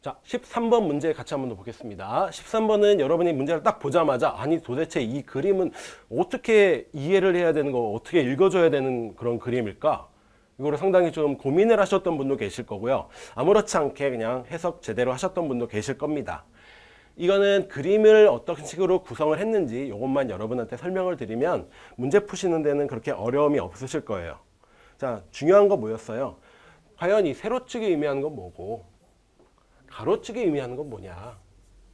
자, 13번 문제 같이 한번 더 보겠습니다. 13번은 여러분이 문제를 딱 보자마자 아니 도대체 이 그림은 어떻게 이해를 해야 되는 거, 어떻게 읽어줘야 되는 그런 그림일까? 이거를 상당히 좀 고민을 하셨던 분도 계실 거고요. 아무렇지 않게 그냥 해석 제대로 하셨던 분도 계실 겁니다. 이거는 그림을 어떤 식으로 구성을 했는지 이것만 여러분한테 설명을 드리면 문제 푸시는 데는 그렇게 어려움이 없으실 거예요. 자, 중요한 거 뭐였어요? 과연 이 세로축이 의미하는 건 뭐고 가로축이 의미하는 건 뭐냐?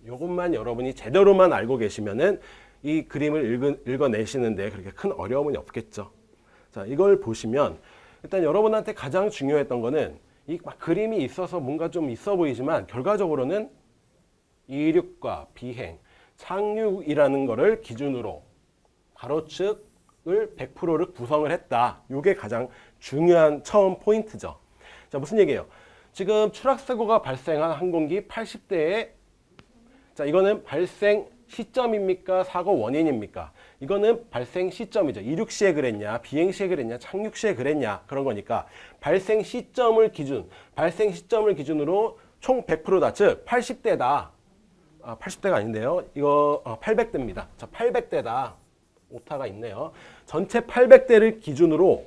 이것만 여러분이 제대로만 알고 계시면은 이 그림을 읽어내시는데 그렇게 큰 어려움은 없겠죠. 자, 이걸 보시면 일단 여러분한테 가장 중요했던 거는 이 막 그림이 있어서 뭔가 좀 있어 보이지만 결과적으로는 이륙과 비행, 착륙이라는 거를 기준으로 가로축을 100%를 구성을 했다. 이게 가장 중요한 처음 포인트죠. 자, 무슨 얘기예요? 지금 추락사고가 발생한 항공기 80대에 자, 이거는 발생 시점입니까? 사고 원인입니까? 이거는 발생 시점이죠. 이륙 시에 그랬냐, 비행 시에 그랬냐, 착륙 시에 그랬냐 그런 거니까 발생 시점을 기준으로 총 100%다. 즉 80대다. 80대가 아닌데요. 이거 800대입니다. 자, 800대다. 오타가 있네요. 전체 800대를 기준으로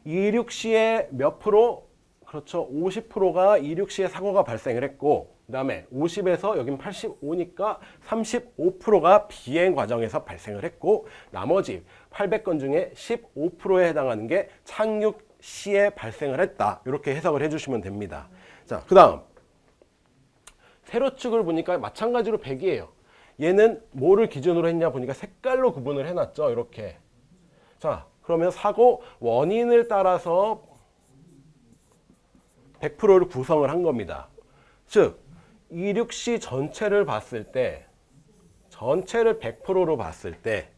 이륙 시에 몇 프로? 그렇죠. 50%가 이륙 시에 사고가 발생을 했고 그 다음에 50에서 여긴 85니까 35%가 비행 과정에서 발생을 했고 나머지 800건 중에 15%에 해당하는 게 착륙 시에 발생을 했다. 이렇게 해석을 해주시면 됩니다. 자, 그 다음 세로축을 보니까 마찬가지로 100이에요. 얘는 뭐를 기준으로 했냐 보니까 색깔로 구분을 해놨죠. 이렇게. 자, 그러면 사고 원인을 따라서 100%를 구성을 한 겁니다. 즉 이륙 시 전체를 봤을 때 전체를 100%로 봤을 때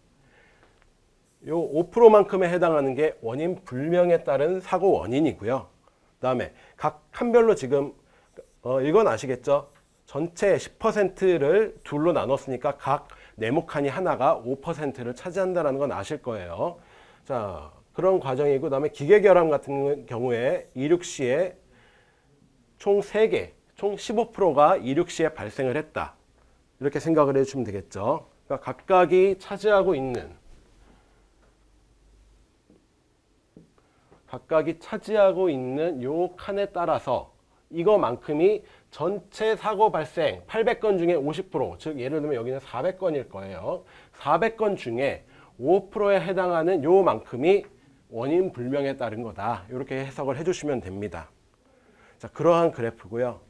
요 5%만큼에 해당하는 게 원인 불명에 따른 사고 원인이고요. 그 다음에 각 칸별로 지금 이건 아시겠죠? 전체 10%를 둘로 나눴으니까 각 네모칸이 하나가 5%를 차지한다는 건 아실 거예요. 자, 그런 과정이고 그다음에 기계 결함 같은 경우에 이륙 시에 총 3개, 총 15%가 이륙 시에 발생을 했다. 이렇게 생각을 해주시면 되겠죠. 그러니까 각각이 차지하고 있는 요 칸에 따라서 이거만큼이 전체 사고 발생 800건 중에 50%, 즉 예를 들면 여기는 400건일 거예요. 400건 중에 5%에 해당하는 요만큼이 원인 불명에 따른 거다. 이렇게 해석을 해주시면 됩니다. 자, 그러한 그래프고요.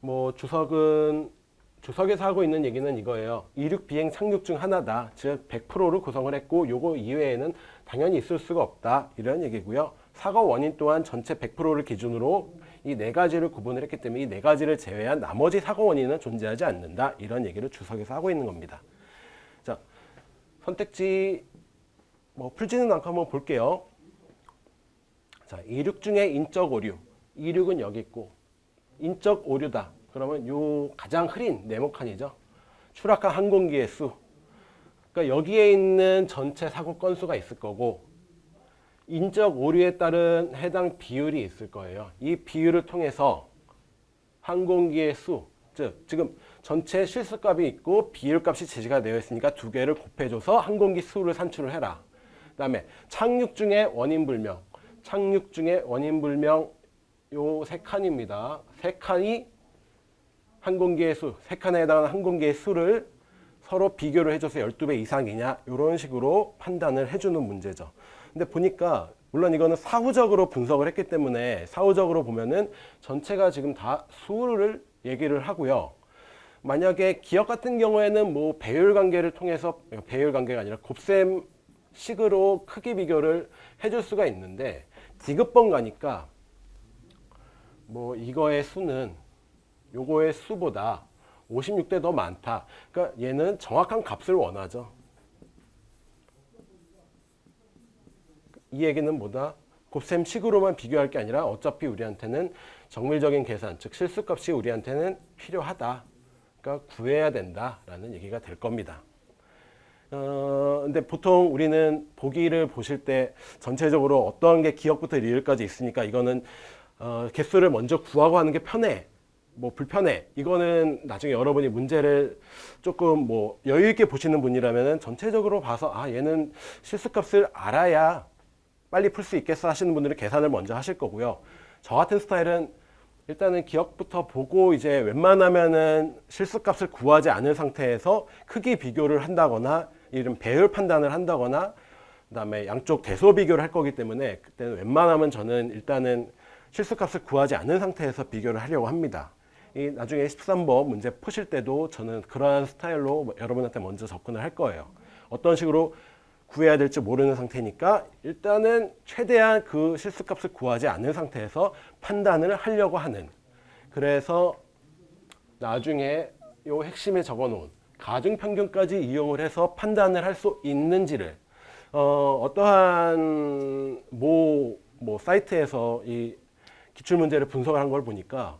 뭐 주석에서 하고 있는 얘기는 이거예요. 이륙, 비행, 착륙 중 하나다. 즉 100%를 구성을 했고 요거 이외에는 당연히 있을 수가 없다. 이런 얘기고요. 사고 원인 또한 전체 100%를 기준으로 이 네 가지를 구분을 했기 때문에 이 네 가지를 제외한 나머지 사고 원인은 존재하지 않는다. 이런 얘기를 주석에서 하고 있는 겁니다. 자, 선택지 뭐 풀지는 않고 한번 볼게요. 자, 이륙 중에 인적 오류. 이륙은 여기 있고 인적 오류다. 그러면 요 가장 흐린 네모칸이죠. 추락한 항공기의 수. 그러니까 여기에 있는 전체 사고 건수가 있을 거고 인적 오류에 따른 해당 비율이 있을 거예요. 이 비율을 통해서 항공기의 수, 즉 지금 전체 실수값이 있고 비율값이 제시가 되어 있으니까 두 개를 곱해줘서 항공기 수를 산출을 해라. 그 다음에 착륙 중에 원인 불명 요 3칸입니다. 3칸이 항공기의 수, 3칸에 해당하는 항공기의 수를 서로 비교를 해줘서 12배 이상이냐 이런 식으로 판단을 해주는 문제죠. 근데 보니까 물론 이거는 사후적으로 분석을 했기 때문에 사후적으로 보면은 전체가 지금 다 수를 얘기를 하고요. 만약에 기억 같은 경우에는 뭐 배율 관계를 통해서 배율 관계가 아니라 곱셈식으로 크기 비교를 해줄 수가 있는데 디귿번 가니까 뭐 이거의 수는 요거의 수보다 56대 더 많다. 그러니까 얘는 정확한 값을 원하죠. 이 얘기는 뭐다? 곱셈식으로만 비교할 게 아니라 어차피 우리한테는 정밀적인 계산, 즉 실수값이 우리한테는 필요하다. 그러니까 구해야 된다라는 얘기가 될 겁니다. 근데 보통 우리는 보기를 보실 때 전체적으로 어떠한 게 기억부터 리을까지 있으니까 이거는 개수를 먼저 구하고 하는 게 편해. 뭐 불편해. 이거는 나중에 여러분이 문제를 조금 뭐 여유 있게 보시는 분이라면은 전체적으로 봐서 아 얘는 실수값을 알아야 빨리 풀 수 있겠어 하시는 분들은 계산을 먼저 하실 거고요. 저 같은 스타일은 일단은 기억부터 보고 이제 웬만하면은 실수값을 구하지 않은 상태에서 크기 비교를 한다거나 이런 배열 판단을 한다거나 그다음에 양쪽 대소 비교를 할 거기 때문에 그때는 웬만하면 저는 일단은 실수값을 구하지 않은 상태에서 비교를 하려고 합니다. 이 나중에 13번 문제 푸실 때도 저는 그러한 스타일로 여러분한테 먼저 접근을 할 거예요. 어떤 식으로 구해야 될지 모르는 상태니까 일단은 최대한 그 실수값을 구하지 않은 상태에서 판단을 하려고 하는, 그래서 나중에 요 핵심에 적어놓은 가중평균까지 이용을 해서 판단을 할 수 있는지를 어떠한 뭐 사이트에서 이 기출문제를 분석을 한 걸 보니까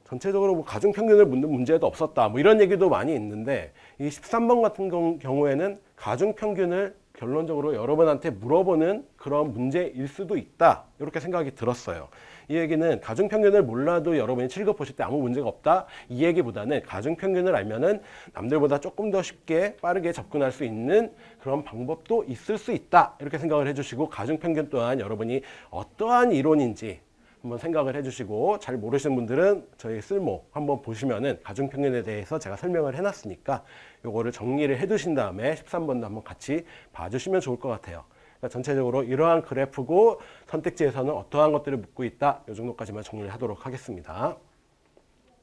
전체적으로 뭐 가중평균을 묻는 문제도 없었다 뭐 이런 얘기도 많이 있는데, 이 13번 같은 경우에는 가중평균을 결론적으로 여러분한테 물어보는 그런 문제일 수도 있다 이렇게 생각이 들었어요. 이 얘기는 가중평균을 몰라도 여러분이 7급 보실 때 아무 문제가 없다 이 얘기보다는 가중평균을 알면은 남들보다 조금 더 쉽게 빠르게 접근할 수 있는 그런 방법도 있을 수 있다 이렇게 생각을 해주시고, 가중평균 또한 여러분이 어떠한 이론인지 한번 생각을 해주시고, 잘 모르시는 분들은 저희 쓸모 한번 보시면은 가중평균에 대해서 제가 설명을 해놨으니까 요거를 정리를 해두신 다음에 13번도 한번 같이 봐주시면 좋을 것 같아요. 그러니까 전체적으로 이러한 그래프고 선택지에서는 어떠한 것들을 묻고 있다 이 정도까지만 정리를 하도록 하겠습니다.